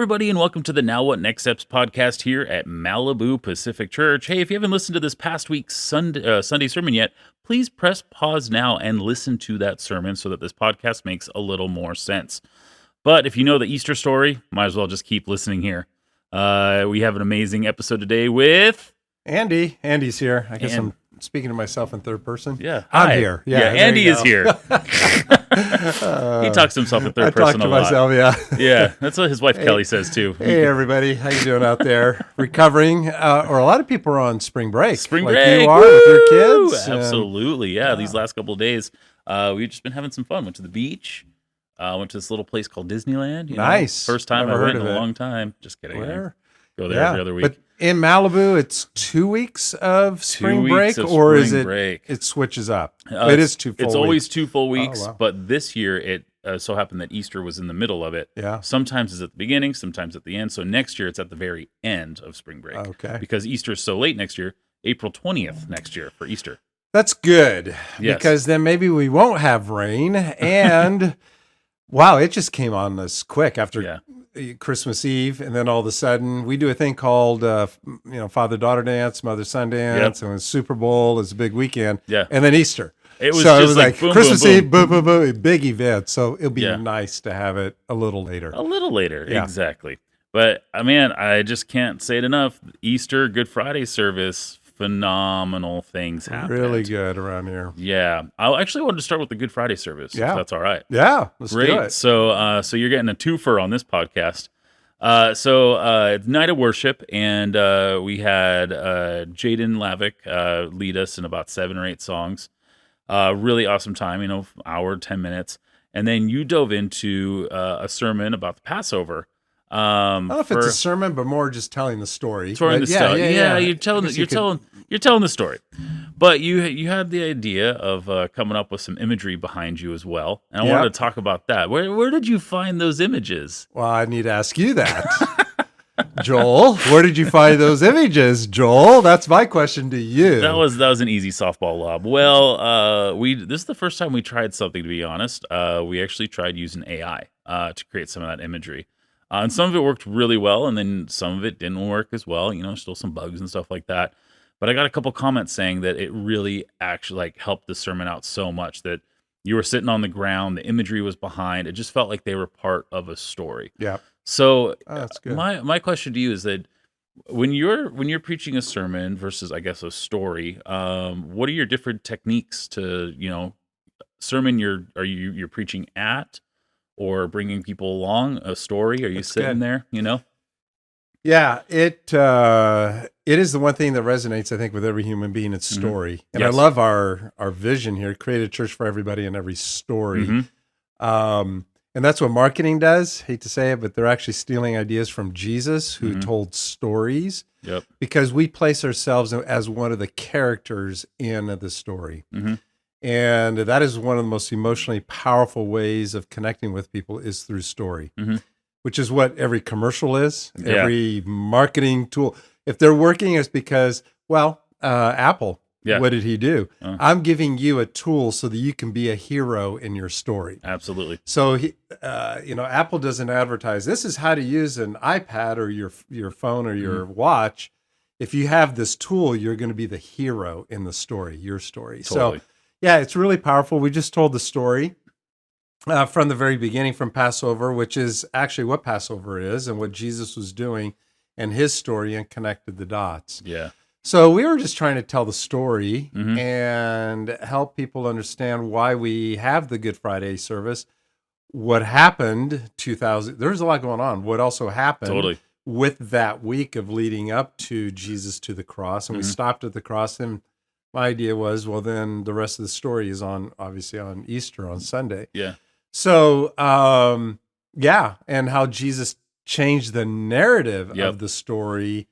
everybody, and welcome to the Now What Next Steps podcast here at Malibu Pacific Church. Hey, if you haven't listened to this past week's Sunday sermon yet, please press pause now and listen to that sermon so that this podcast makes a little more sense. But if you know the Easter story, might as well just keep listening here. We have an amazing episode today with Andy. Andy's here. I guess I'm speaking to myself in third person. Yeah, I'm hi. here. Yeah, Andy is here. He talks to himself in third person a lot. I talk to myself, Yeah, that's what his wife Kelly says too. Hey, everybody. How you doing out there? Recovering? Or a lot of people are on spring break. Spring like break. you are with your kids. Absolutely. Yeah, these last couple of days, we've just been having some fun. Went to the beach. Went to this little place called Disneyland. Nice. First time Never I went heard in of a it. long time. Just kidding. Where? Go there every other week. But in Malibu, it's 2 weeks of spring 2 weeks break, of or is spring it? break. It switches up. It is 2 full It's weeks. always 2 full weeks, wow. but this year it so happened that Easter was in the middle of it. Yeah. Sometimes it's at the beginning, sometimes at the end. So next year it's at the very end of spring break. Okay. Because Easter is so late next year, April 20th next year for Easter. That's good, Yes. because then maybe we won't have rain. And wow, it just came on us quick after Christmas Eve, and then all of a sudden we do a thing called father-daughter dance, mother-son dance, and Super Bowl is a big weekend, and then Easter. It was just like boom, Christmas boom, Eve, boom, boom, boom, a big event. So it'll be nice to have it a little later. A little later, Yeah. exactly. But man, I just can't say it enough. Easter, Good Friday service, phenomenal things happened. Really good around here. Yeah, I actually wanted to start with the Good Friday service. Yeah. If that's all right. Yeah, let's Great. do it. So you're getting a twofer on this podcast. Night of worship, and we had Jaden Lavick lead us in about 7 or 8 songs. Really awesome time, hour, 10 minutes. And then you dove into a sermon about the Passover. I don't know if it's a sermon, but more just telling the story. Telling the story. Yeah, you're telling the story. But you had the idea of coming up with some imagery behind you as well, and I wanted to talk about that. Where did you find those images? Well, I need to ask you that. Joel, where did you find those images, Joel? That's my question to you. That was an easy softball lob. Well, this is the first time we tried something, to be honest. We actually tried using AI to create some of that imagery. And some of it worked really well, and then some of it didn't work as well. Still some bugs and stuff like that. But I got a couple comments saying that it really actually helped the sermon out so much that you were sitting on the ground, the imagery was behind. It just felt like they were part of a story. Yeah. So that's good. My question to you is that when you're preaching a sermon versus, I guess, a story, what are your different techniques to sermon you're preaching at, or bringing people along a story? Are you sitting there? Yeah, it is the one thing that resonates, I think, with every human being. It's story, and Yes. I love our vision here: create a church for everybody in every story. And that's what marketing does. Hate to say it, but they're actually stealing ideas from Jesus, who told stories. Yep. Because we place ourselves as one of the characters in the story. And that is one of the most emotionally powerful ways of connecting with people is through story, which is what every commercial is, every marketing tool. If they're working, it's because, Apple, what did he do? I'm giving you a tool so that you can be a hero in your story. Absolutely. So, Apple doesn't advertise, this is how to use an iPad or your phone or your watch. If you have this tool, you're going to be the hero in the story, your story. Totally. So, yeah, it's really powerful. We just told the story from the very beginning, from Passover, which is actually what Passover is and what Jesus was doing and his story, and connected the dots. Yeah. So we were just trying to tell the story and help people understand why we have the Good Friday service, what happened 2000. There's a lot going on. What also happened with that week of leading up to Jesus to the cross. And we stopped at the cross, and my idea was, well, then the rest of the story is obviously on Easter, on Sunday. Yeah. So, and how Jesus changed the narrative of the story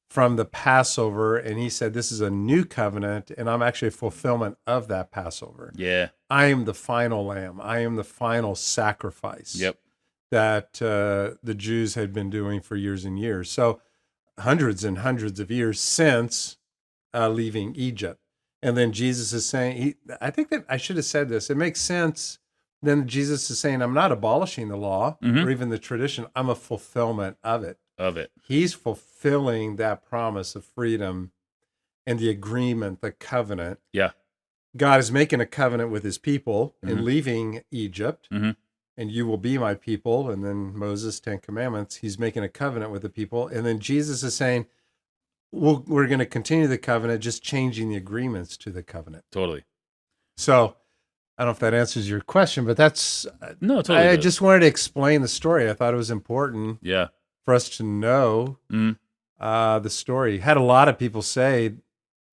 from the Passover. And he said, this is a new covenant, and I'm actually a fulfillment of that Passover. Yeah. I am the final lamb. I am the final sacrifice that the Jews had been doing for years and years. So hundreds and hundreds of years since leaving Egypt. And then Jesus is saying, I think that I should have said this. It makes sense then Jesus is saying, I'm not abolishing the law Mhm. or even the tradition. I'm a fulfillment of it. Of it. He's fulfilling that promise of freedom and the agreement, the covenant. Yeah. God is making a covenant with his people in Mhm. leaving Egypt, Mhm. and you will be my people. And then Moses, 10 Commandments, he's making a covenant with the people. And then Jesus is saying, we're going to continue the covenant, just changing the agreements to the covenant. Totally. So I don't know if that answers your question, but that's, No, it totally I does. just wanted to explain the story. I thought it was important Yeah. for us to know Mhm. the story. Had a lot of people say,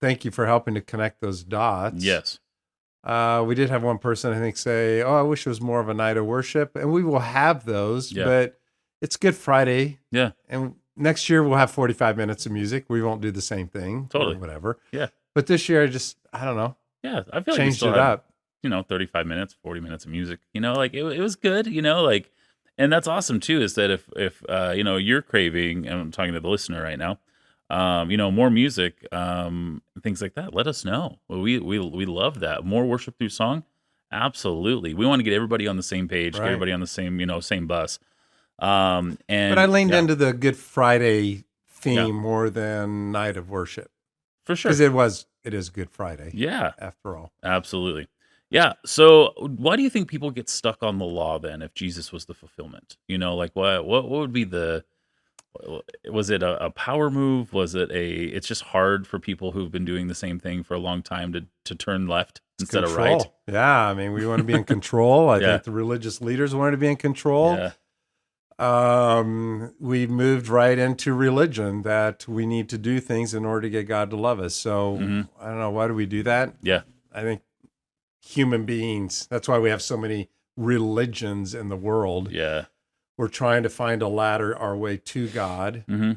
thank you for helping to connect those dots. Yes. We did have one person, I think, say, oh, I wish it was more of a night of worship. And we will have those, Yeah. but it's Good Friday. Yeah. And next year we'll have 45 minutes of music. We won't do the same thing. Totally. Or whatever. Yeah. But this year, I don't know, Yeah. I feel like we changed still it had, up. 35 minutes, 40 minutes of music, like it was good, like, and that's awesome too, is that if you're craving, and I'm talking to the listener right now, more music, things like that, let us know. We love that. More worship through song. Absolutely. We want to get everybody on the same page, Right. get everybody on the same bus. And But I leaned yeah, into the Good Friday theme Yeah. more than night of worship. for sure. Because it is Good Friday Yeah, after all. absolutely. Yeah. So why do you think people get stuck on the law then if Jesus was the fulfillment? Like what would be was it a power move? Was it it's just hard for people who've been doing the same thing for a long time to turn left instead of right? Control. Yeah, I mean, we want to be in control. I Yeah. think the religious leaders wanted to be in control. Yeah. We moved right into religion that we need to do things in order to get God to love us. So Mhm. I don't know, why do we do that? Yeah. I think human beings, that's why we have so many religions in the world. Yeah. We're trying to find a ladder our way to God. hmm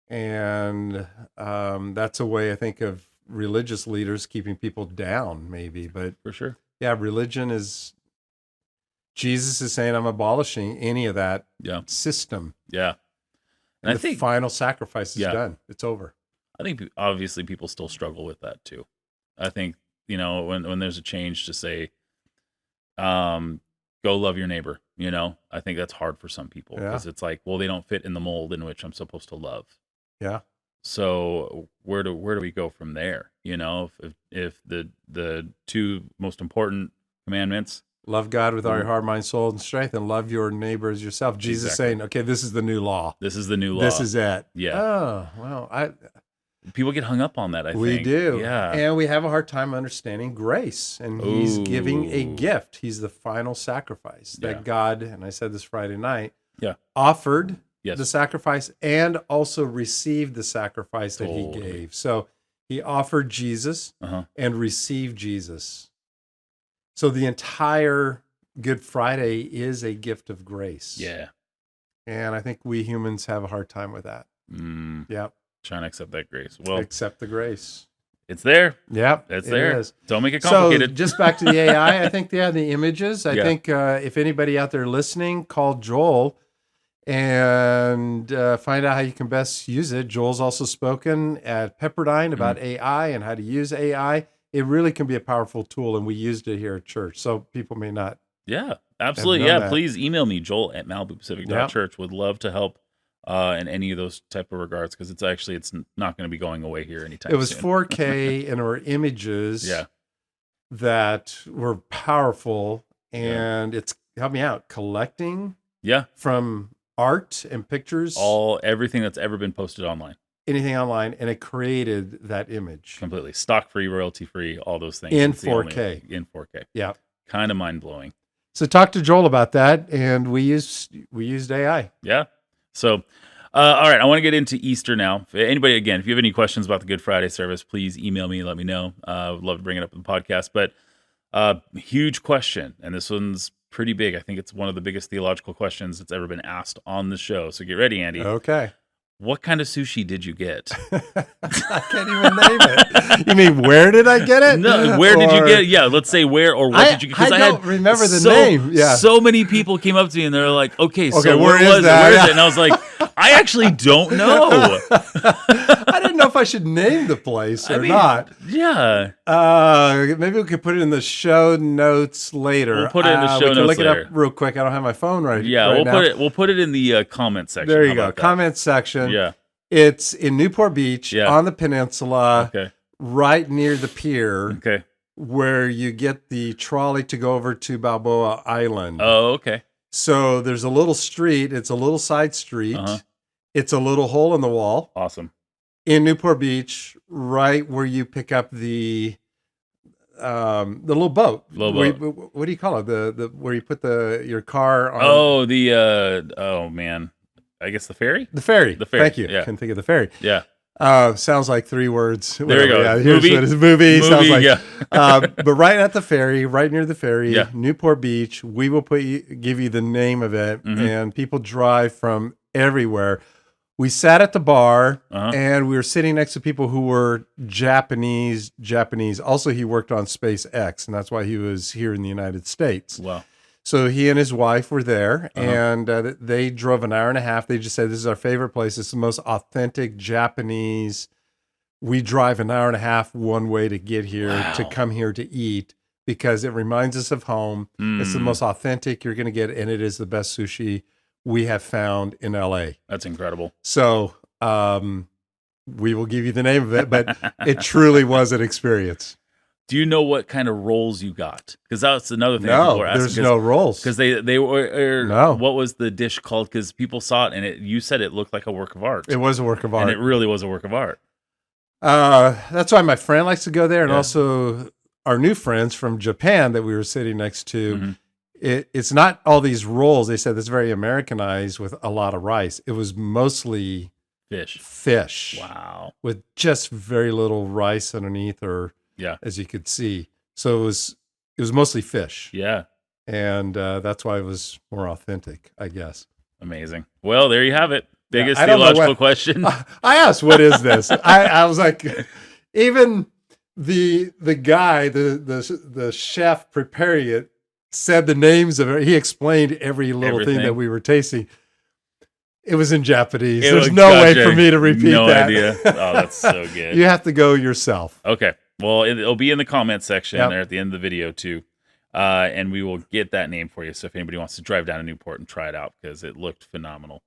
And that's a way, I think, of religious leaders keeping people down, maybe. But For sure. yeah, religion is, Jesus is saying, I'm abolishing any of that Yeah. system. Yeah. And And I the think final sacrifice is Yeah. done. It's over. obviously people still struggle with that too. I think, when there's a change to say, go love your neighbor, I think that's hard for some people Yeah. because it's like, well, they don't fit in the mold in which I'm supposed to love. Yeah. So where do we go from there? If the two most important commandments, Love God with all your Mhm. heart, mind, soul, and strength, and love your neighbor as yourself. Jesus Exactly. saying, okay, this is the new law. this is the new law. This is it. Yeah. Oh, well, People get hung up on that, I we think. do. Yeah. And we have a hard time understanding grace. And he's giving a Ooh. gift. He's the final sacrifice that Yeah. God, and I said this Friday night, Yeah. offered Yes. the sacrifice and also received the sacrifice that he Totally. gave. So he offered Jesus Uh-huh. and received Jesus. So the entire Good Friday is a gift of grace. Yeah. And I think we humans have a hard time with that. Yep. Trying to accept that grace. Well, Accept the grace. it's there. Yep. It's it there. is. Don't make it So complicated. just back to the AI, I think, the images. I Yeah. think if anybody out there listening, call Joel and find out how you can best use it. Joel's also spoken at Pepperdine about AI and how to use AI. It really can be a powerful tool, and we used it here at church. So people may not. Yeah, absolutely. known Yeah, that. please email me, joel@malibupacific.church. Would love to help in any of those type of regards because it's not going to be going away here anytime It was soon. 4K and there were images Yeah. that were powerful, Yeah. and it's helped me out collecting Yeah, from art and pictures, everything that's ever been posted online, anything online, and it created that image. completely stock free, royalty free, all those things In It's the only 4K. way. In 4K. Yeah. Kind of mind blowing. So talk to Joel about that, and we used AI. Yeah. So, all right, I want to get into Easter now. If anybody, again, if you have any questions about the Good Friday service, please email me, let me know. Would love to bring it up in the podcast. But huge question, and this one's pretty big. I think it's one of the biggest theological questions that's ever been asked on the show. So get ready, Andy. Okay. What kind of sushi did you get? I can't even name it. You mean where did I get it? No, where did you Or- get it? Yeah, let's say where or what did you get? I don't remember the so, name. Yeah. So many people came up to me and they're like, okay, so Okay, where where is was it? that? Where is Yeah. it? And I was like, I actually don't know. I didn't know if I should name the place or I mean, not. Yeah. Maybe we could put it in the show notes later. We'll put it in the show we can notes look it later. up real quick. I don't have my phone right. Yeah, right we'll now. we'll put it in the comment section. There you How go. about that? Comment section. Yeah. It's in Newport Beach Yeah. on the peninsula, Okay. right near the pier, Okay. where you get the trolley to go over to Balboa Island. Oh, okay. So there's a little street. It's a little side street. Uh-huh. It's a little hole in the wall Awesome. in Newport Beach, right where you pick up the little boat. What do you call it? The where you put your car on. Oh, oh man. I guess the ferry? The ferry. The ferry, Thank you. yeah. Can think of the ferry. Yeah. Sounds like 3 words. There you go. Yeah, here's Movie. what it's movie. Sounds like. Yeah. But right at the ferry, right near the ferry, Yeah. Newport Beach. We will give you the name of it, Mhm. and people drive from everywhere. We sat at the bar, Uh-huh. and we were sitting next to people who were Japanese. Also, he worked on SpaceX, and that's why he was here in the United States. Wow. So he and his wife were there, Uh-huh. and they drove an hour and a half. They just said, "This is our favorite place. It's the most authentic Japanese. We drive an hour and a half one way to get here, to Wow. come here to eat, because it reminds us of home. It's the Mm, most authentic you're going to get, and it is the best sushi we have found in LA." That's incredible. So we will give you the name of it, but it truly was an experience. Do you know what kind of rolls you got? Because that's another thing. No, there's no rolls. Because they were. No. What was the dish called? Because people saw it and you said it looked like a work of art. It was a work of art. And it really was a work of art. That's why my friend likes to go there, and Yeah. also our new friends from Japan that we were sitting next to. Mhm. It's not all these rolls. They said it's very Americanized with a lot of rice. It was mostly Fish. fish Wow. with just very little rice underneath, or Yeah. as you could see. So it was mostly fish, Yeah. and that's why it was more authentic, I guess. Amazing. Well, there you have it. Biggest I don't know theological what- question. I asked, "What is this?" I was like, even the guy, the chef preparing it, said the names of it. He explained every little thing Everything. that we were tasting. It was in Japanese. It There's was- no way gotcha. for me to repeat No that. idea. Oh, that's so good. You have to go yourself. Okay. Well, it'll be in the comment section Yep. there at the end of the video too. And we will get that name for you. So if anybody wants to drive down to Newport and try it out, because it looked phenomenal.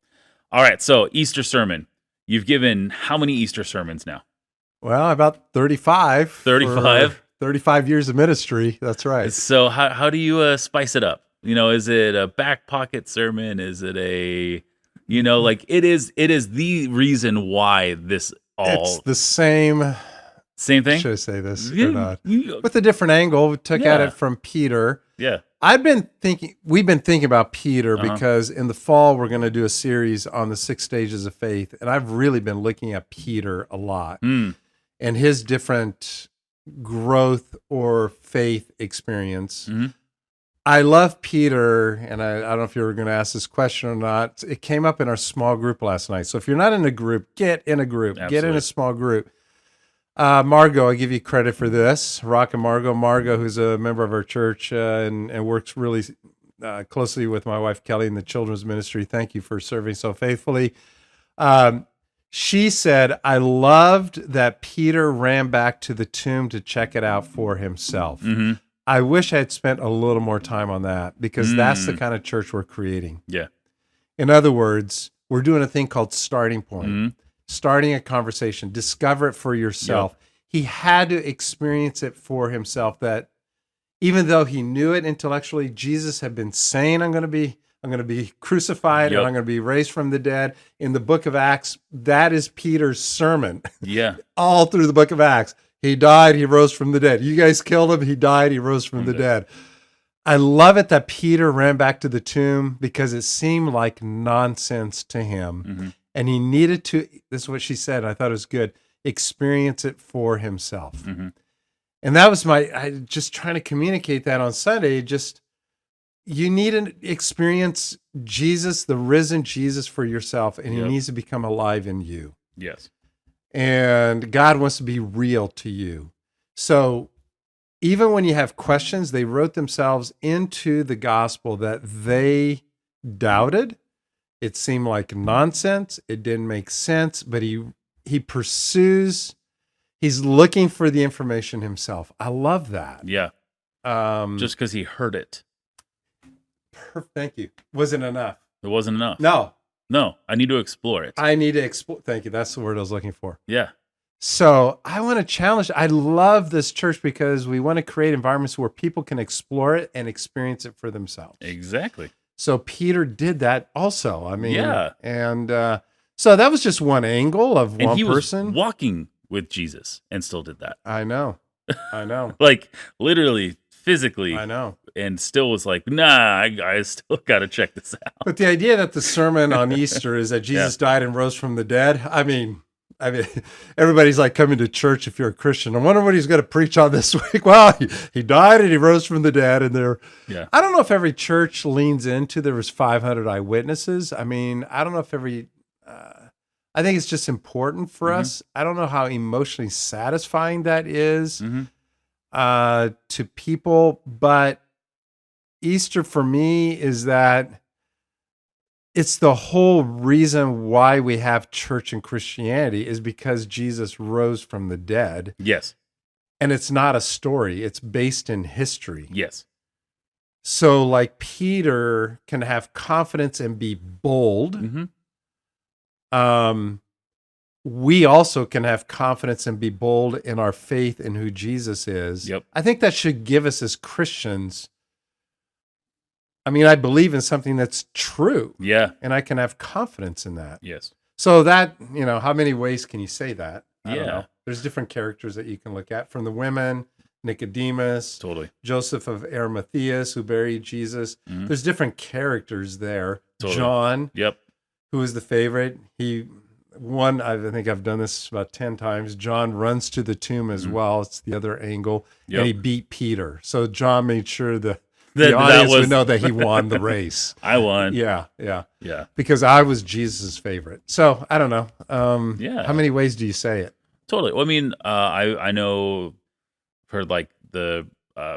All right. So Easter sermon. You've given how many Easter sermons now? Well, about 35. 35? for 35 years of ministry. That's right. So how do you spice it up? You know, is it a back pocket sermon? Is it a, like it is the reason why this It's the same. same thing? Should I say this Yeah, or not? you- With a different angle. We took at Yeah. it from Peter. yeah. We've been thinking about Peter Uh-huh. because in the fall we're going to do a series on the 6 stages of faith, and I've really been looking at Peter a lot Mm, and his different growth or faith experience. Mhm. I love Peter, and I don't know if you were going to ask this question or not. It came up in our small group last night. So if you're not in a group, get in a group. Get in Absolutely. a small group. Margot, I give you credit for this. Rock and Margot, who's a member of our church and works really closely with my wife Kelly in the children's ministry. Thank you for serving so faithfully. She said, "I loved that Peter ran back to the tomb to check it out for himself." mhm. I wish I had spent a little more time on that, because that's the kind of church we're creating. Yeah. In other words, we're doing a thing called starting point. Mhm. Starting a conversation, discover it for yourself. He had to experience it for himself, that even though he knew it intellectually, Jesus had been saying, I'm going to be crucified Yep. and I'm going to be raised from the dead. In the book of Acts, that is Peter's sermon Yeah. all through the book of Acts. He died, he rose from the dead. You guys killed him, he died, he rose from the dead. I love it that Peter ran back to the tomb because it seemed like nonsense to him. Mhm. And he needed to, this is what she said, I thought it was good, experience it for himself. Mhm. And that was I just trying to communicate that on Sunday. Just, you need to experience Jesus, the risen Jesus, for yourself, and he Yep. needs to become alive in you. Yes. And God wants to be real to you. So even when you have questions, they wrote themselves into the gospel that they doubted. It seemed like nonsense. It didn't make sense, but he he pursues. He's looking for the information himself. I love that. Yeah. Just because he heard it. Thank you. Wasn't enough. It wasn't enough. No, I need to explore it. I need to explore. Thank you. That's the word I was looking for. Yeah. So I want to challenge. I love this church because we want to create environments where people can explore it and experience it for themselves. Exactly. So Peter did that also. I mean, yeah. And so that was just one angle of one person. Was walking with Jesus and still did that. I know. Like literally, physically. I know. And still was like, nah, I still got to check this out. But the idea that the sermon on Easter is that Jesus died and rose from the dead. I mean, everybody's like coming to church if you're a Christian. I wonder what he's going to preach on this week. Well, he died and he rose from the dead. And I don't know if every church leans into there was 500 eyewitnesses. I mean, I don't know if I think it's just important for us. I don't know how emotionally satisfying that is to people, but Easter for me is that it's the whole reason why we have church and Christianity is because Jesus rose from the dead. Yes. And it's not a story. It's based in history. Yes. So like Peter can have confidence and be bold. We also can have confidence and be bold in our faith in who Jesus is. Yep. I think that should give us as Christians. I mean, I believe in something that's true. Yeah. And I can have confidence in that. Yes. So that, how many ways can you say that? I don't Yeah. know. There's different characters that you can look at from the women, Nicodemus, Totally. Joseph of Arimathea, who buried Jesus. There's different characters there. Totally. John, Yep. who is the favorite. I think I've done this about 10 times. John runs to the tomb as well. It's the other angle. Yep. And he beat Peter. So John made sure the That audience was- would know that he won the race. I won. Yeah. Because I was Jesus' favorite. So I don't know. Yeah. How many ways do you say it? Totally. Well, I mean, I know for like the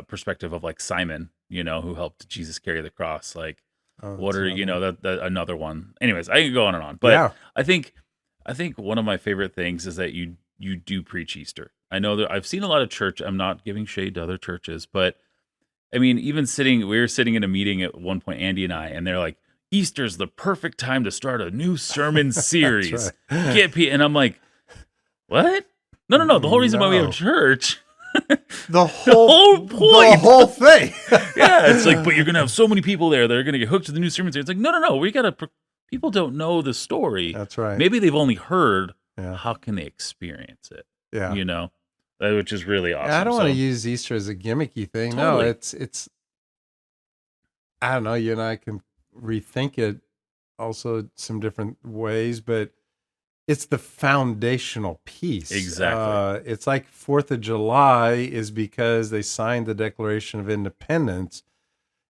perspective of like Simon, who helped Jesus carry the cross. Like, what are that another one? Anyways, I can go on and on, but Yeah. I think one of my favorite things is that you do preach Easter. I know that I've seen a lot of church. I'm not giving shade to other churches, but I mean, we were sitting in a meeting at one point, Andy and I, and they're like, Easter's the perfect time to start a new sermon series. That's right. And I'm like, what? No. The whole reason why we have church. The whole point. The whole thing. Yeah, it's like, but you're going to have so many people there that are going to get hooked to the new sermon series. It's like, no. We got to, people don't know the story. That's right. Maybe they've only heard. Yeah. How can they experience it? Yeah. Which is really awesome. I don't want to use Easter as a gimmicky thing. Totally. No, it's. I don't know. You and I can rethink it, also some different ways, but it's the foundational piece. Exactly. It's like 4th of July is because they signed the Declaration of Independence.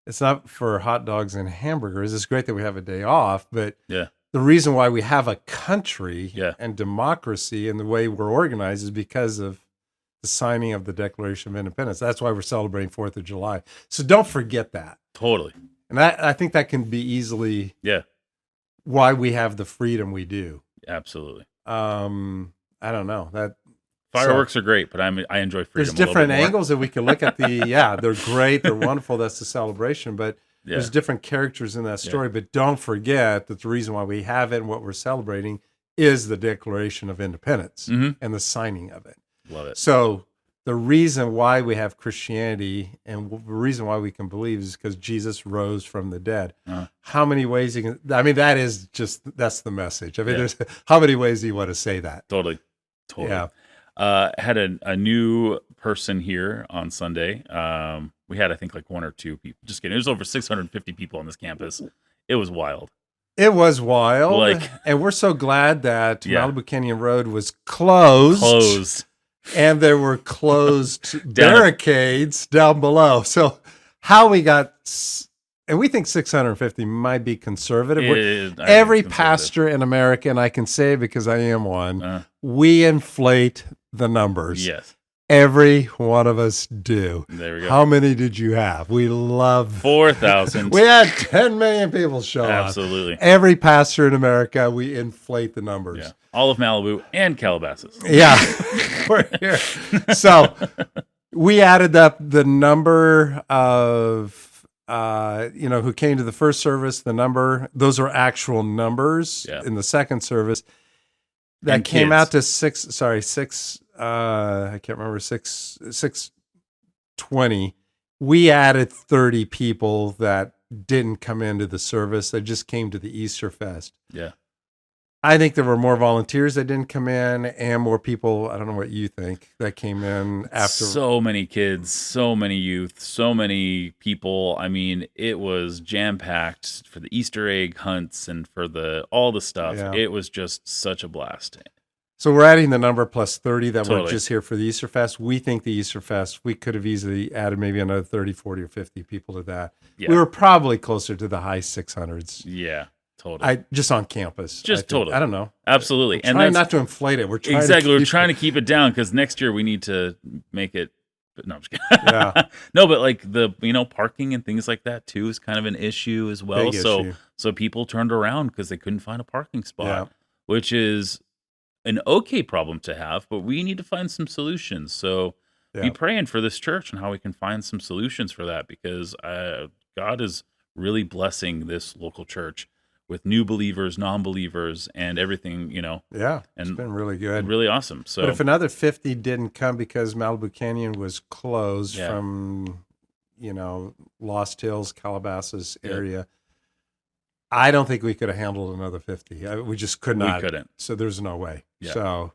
It's not for hot dogs and hamburgers. It's great that we have a day off, but Yeah. the reason why we have a country Yeah. and democracy and the way we're organized is because of the signing of the Declaration of Independence. That's why we're celebrating 4th of July. So don't forget that. Totally. And I think that can be easily why we have the freedom we do. Absolutely. I don't know. Fireworks are great, but I enjoy freedom. There's a little different bit more. angles that we can look at. They're great. They're wonderful. That's the celebration. But there's different characters in that story. But don't forget that the reason why we have it and what we're celebrating is the Declaration of Independence and the signing of it. Love it. So the reason why we have Christianity and the reason why we can believe is because Jesus rose from the dead. How many ways you can, that's the message. I mean, there's how many ways do you want to say that? Totally. Yeah. Had a new person here on Sunday. We had, I think, like 1 or 2 people. Just kidding. There's over 650 people on this campus. It was wild. It was wild. And we're so glad that Malibu Canyon Road was closed. And there were closed barricades down below. So how we got, and we think 650 might be conservative. Every pastor in America, and I can say it because I am one, we inflate the numbers. Yes. every one of us do. There we go. How many did you have? We love 4,000. We had 10 million people show up. Absolutely. Every pastor in America, we inflate the numbers. Yeah. All of Malibu and Calabasas. Yeah. We're here. So we added up the number of, who came to the first service, the number, those are actual numbers in the second service. That And came kids. out to I can't remember, 620. We added 30 people that didn't come into the service. They just came to the Easter Fest. Yeah. I think there were more volunteers that didn't come in and more people, I don't know what you think, that came in after. So many kids, so many youth, so many people. I mean, it was jam-packed for the Easter egg hunts and for all the stuff. Yeah. It was just such a blast. So we're adding the number plus 30 that were Totally. just here for the Easter Fest. We think the Easter Fest, we could have easily added maybe another 30, 40, or 50 people to that. Yeah. We were probably closer to the high 600s. Yeah, totally. Just on campus. Just totally. I don't know. Absolutely. We're trying not to inflate it. We're trying exactly. to We're trying to keep it down because next year we need to make it. But no, I'm just kidding. Yeah. No, but like parking and things like that too is kind of an issue as well. Big so issue. so people turned around because they couldn't find a parking spot, Yeah. which is an okay problem to have, but we need to find some solutions. So be praying for this church and how we can find some solutions for that, because God is really blessing this local church with new believers, non-believers, and everything, Yeah, it's and been really good. really awesome. So But if another 50 didn't come because Malibu Canyon was closed Yeah. from, Lost Hills, Calabasas Yeah. area, I don't think we could have handled another 50. We just could we not. couldn't. So there's no way. Yeah. So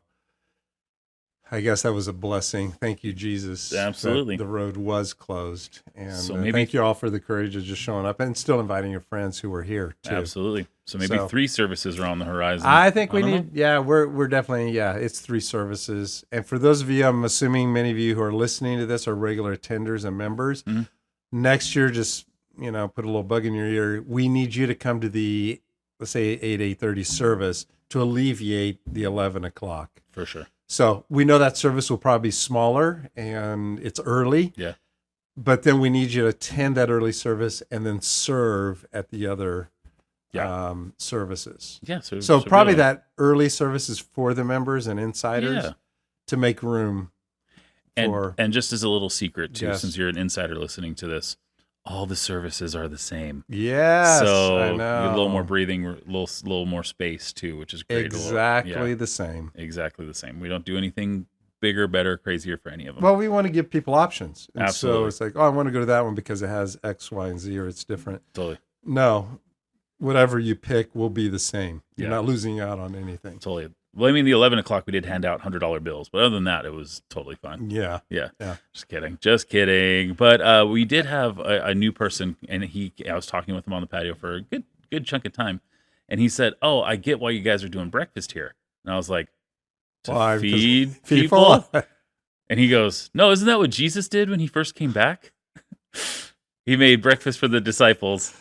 I guess that was a blessing. Thank you, Jesus. that Absolutely. The road was closed. And So maybe- thank you all for the courage of just showing up and still inviting your friends who were here too. Absolutely. So maybe So- 3 services are on the horizon. I think we don't know. need, we're definitely, it's 3 services. And for those of you, I'm assuming many of you who are listening to this are regular attenders and members. Mhm. Next year, just, put a little bug in your ear. We need you to come to the, let's say 8:30 service to alleviate the 11 o'clock. For sure. So we know that service will probably be smaller and it's early. Yeah. But then we need you to attend that early service and then serve at the other services. Yeah. So probably really- that early service is for the members and insiders Yeah. to make room for. And just as a little secret too, Yes. since you're an insider listening to this, all the services are the same. Yes, So I you know. get a little more breathing, little more space too, which is great. Exactly Yeah, the same. exactly the same. We don't do anything bigger, better, crazier for any of them. Well, we want to give people options. And Absolutely. So it's like, I want to go to that one because it has X, Y, and Z, or it's different. Totally. No, whatever you pick will be the same. You're Yeah. not losing out on anything. Totally. Well, I mean, the 11 o'clock, we did hand out $100 bills, but other than that, it was totally fine. Yeah. Yeah. Yeah. Just kidding. But we did have a new person, and I was talking with him on the patio for a good chunk of time, and he said, "Oh, I get why you guys are doing breakfast here." And I was like, "To Why? 'Cause feed people?" And he goes, "No, isn't that what Jesus did when he first came back? He made breakfast for the disciples."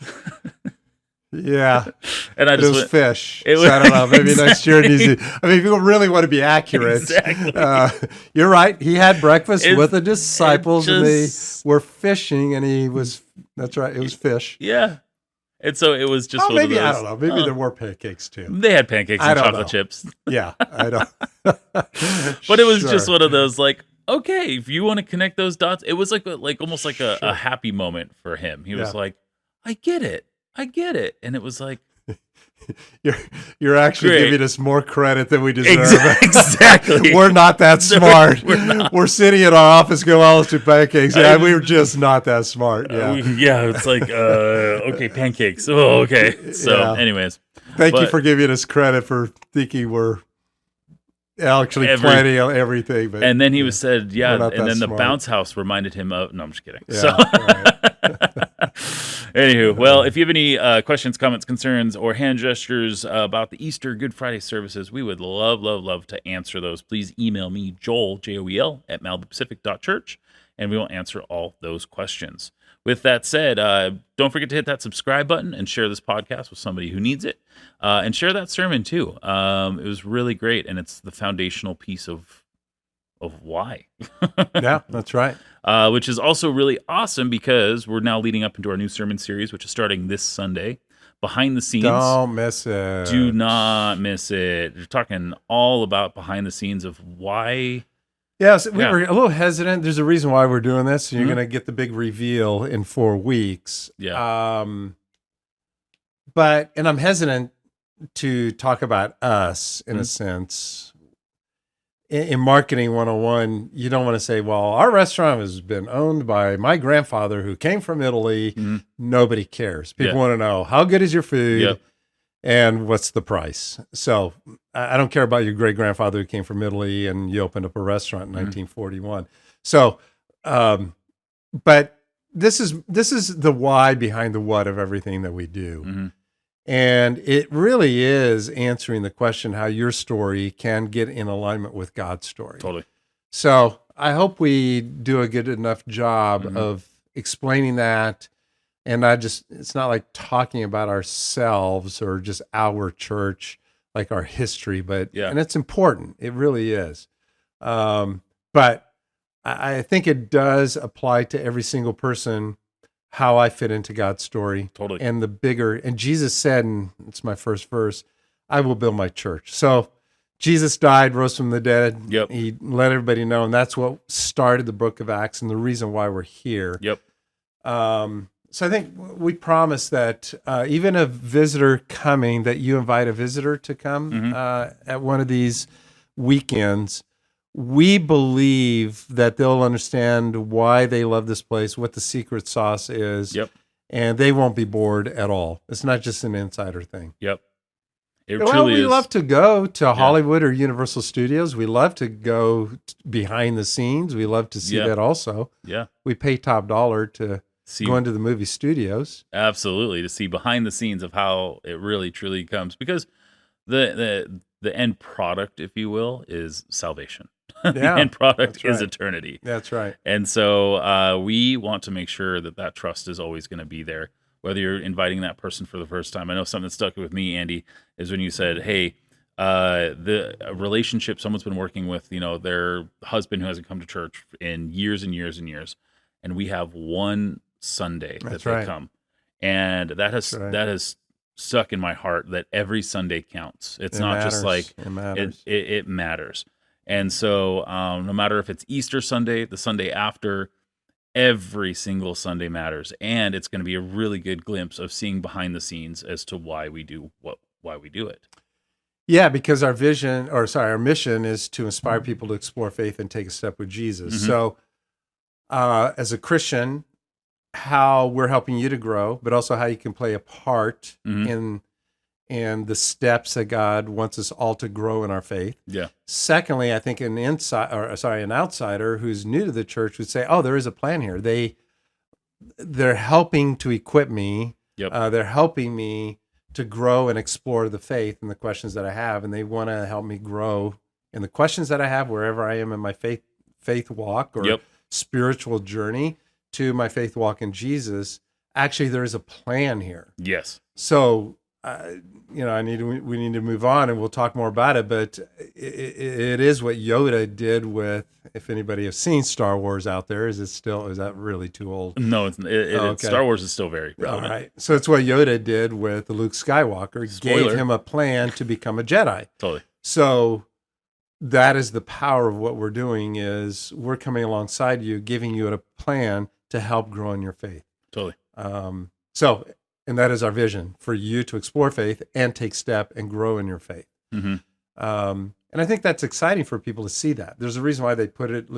Yeah. And I It just was went, fish. It So I don't know. Maybe next year it needs to. Exactly. I mean, if you really want to be accurate, Exactly. you're right. He had breakfast It- with the disciples, and they just- were fishing, and he was. That's right. It was fish. Yeah. And so it was just Oh, one maybe of those. I don't know. Maybe there were pancakes too. They had pancakes I and don't chocolate know. chips. Yeah, I don't. But it was just Sure. one of those like, okay, if you want to connect those dots, it was like almost like a Sure. happy moment for him. He was Yeah. like, I get it. And it was like, You're actually Great. giving us more credit than we deserve. exactly. We're not that smart. We're not. We're sitting in our office going, "Oh, let's do pancakes." Yeah, we were just not that smart. Yeah. It's like, okay, pancakes. Oh, okay. So, Yeah. anyways, Thank you but- for giving us credit for thinking we're actually planning on everything. But and then he was said, We're yeah, not and that then the smart. bounce house reminded him of. No, I'm just kidding. yeah, So, right. anywho, well, if you have any questions, comments, concerns, or hand gestures about the Easter Good Friday services, we would love to answer those. Please email me, Joel, Joel, at malibupacific.church, and we will answer all those questions. With that said, don't forget to hit that subscribe button and share this podcast with somebody who needs it. And share that sermon too. It was really great, and it's the foundational piece of of why. Yeah, that's right. Which is also really awesome because we're now leading up into our new sermon series, which is starting this Sunday. Behind the scenes. Don't miss it. Do not miss it. You're talking all about behind the scenes of why. Yeah, so we were a little hesitant. There's a reason why we're doing this. You're going to get the big reveal in 4 weeks. Yeah. And I'm hesitant to talk about us in a sense. In marketing 101, you don't want to say, well, our restaurant has been owned by my grandfather who came from Italy. Nobody cares. People want to know, how good is your food and what's the price? So I don't care about your great-grandfather who came from Italy and you opened up a restaurant in 1941. So, but this is the why behind the what of everything that we do. And it really is answering the question how your story can get in alignment with God's story. Totally. So I hope we do a good enough job of explaining that. And it's not like talking about ourselves or just our church, like our history, and it's important. It really is. But I think it does apply to every single person, how I fit into God's story. Totally. And Jesus said, and it's my first verse, I will build my church. So Jesus died, rose from the dead. Yep. He let everybody know, and that's what started the book of Acts and the reason why we're here. Yep. So I think we promise that even a visitor coming, that you invite a visitor to come at one of these weekends, we believe that they'll understand why they love this place, what the secret sauce is, and they won't be bored at all. It's not just an insider thing. Yep. It Well, truly we is. love to go to Hollywood or Universal Studios. We love to go behind the scenes. We love to see that also. Yeah. We pay top dollar to go into the movie studios. Absolutely, to see behind the scenes of how it really truly comes, because the end product, if you will, is salvation. The end product is eternity. That's right. And so we want to make sure that trust is always going to be there, whether you're inviting that person for the first time. I know something that stuck with me, Andy, is when you said, hey, the relationship someone's been working with, their husband who hasn't come to church in years and years and years, and we have one Sunday that they come. And that has stuck in my heart, that every Sunday counts. It's not just like it matters. And so no matter if it's Easter Sunday, the Sunday after, every single Sunday matters. And it's going to be a really good glimpse of seeing behind the scenes as to why we do it. Yeah, because our mission is to inspire people to explore faith and take a step with Jesus. So as a Christian, how we're helping you to grow, but also how you can play a part in the steps that God wants us all to grow in our faith. Yeah. Secondly, I think an outsider who's new to the church would say, "Oh, there is a plan here. They're helping to equip me. They're helping me to grow and explore the faith and the questions that I have, and they want to help me grow in the questions that I have wherever I am in my faith walk or spiritual journey to my faith walk in Jesus. Actually, there is a plan here." Yes. So, we need to move on, and we'll talk more about it. But it is what Yoda did with. If anybody has seen Star Wars out there, is that really too old? No, it's Star Wars is still very relevant. All right. So it's what Yoda did with Luke Skywalker. Spoiler. Gave him a plan to become a Jedi. Totally. So that is the power of what we're doing. Is we're coming alongside you, giving you a plan to help grow in your faith. Totally. And that is our vision, for you to explore faith and take step and grow in your faith. And I think that's exciting for people to see that. There's a reason why they put it,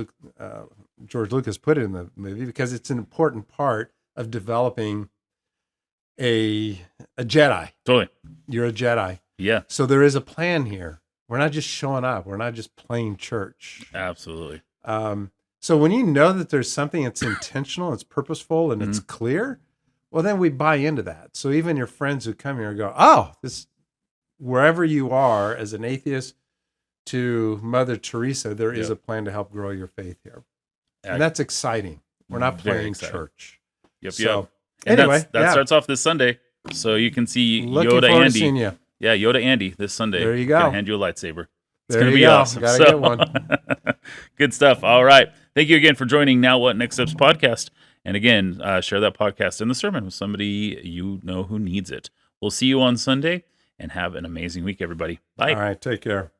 George Lucas put it in the movie, because it's an important part of developing a Jedi. Totally. You're a Jedi. Yeah. So there is a plan here. We're not just showing up. We're not just playing church. Absolutely. So when you know that there's something that's intentional, it's purposeful, and it's clear, well, then we buy into that. So even your friends who come here go, "Oh, wherever you are, as an atheist to Mother Teresa, there is a plan to help grow your faith here." And that's exciting. We're not playing church. So, anyway, that starts off this Sunday. So you can see Yoda Andy. Yeah, Yoda Andy this Sunday. There you go. Gonna hand you a lightsaber. It's going to be awesome. Gotta get one. Good stuff. All right. Thank you again for joining Now What Next Steps podcast. And again, share that podcast and the sermon with somebody you know who needs it. We'll see you on Sunday, and have an amazing week, everybody. Bye. All right. Take care.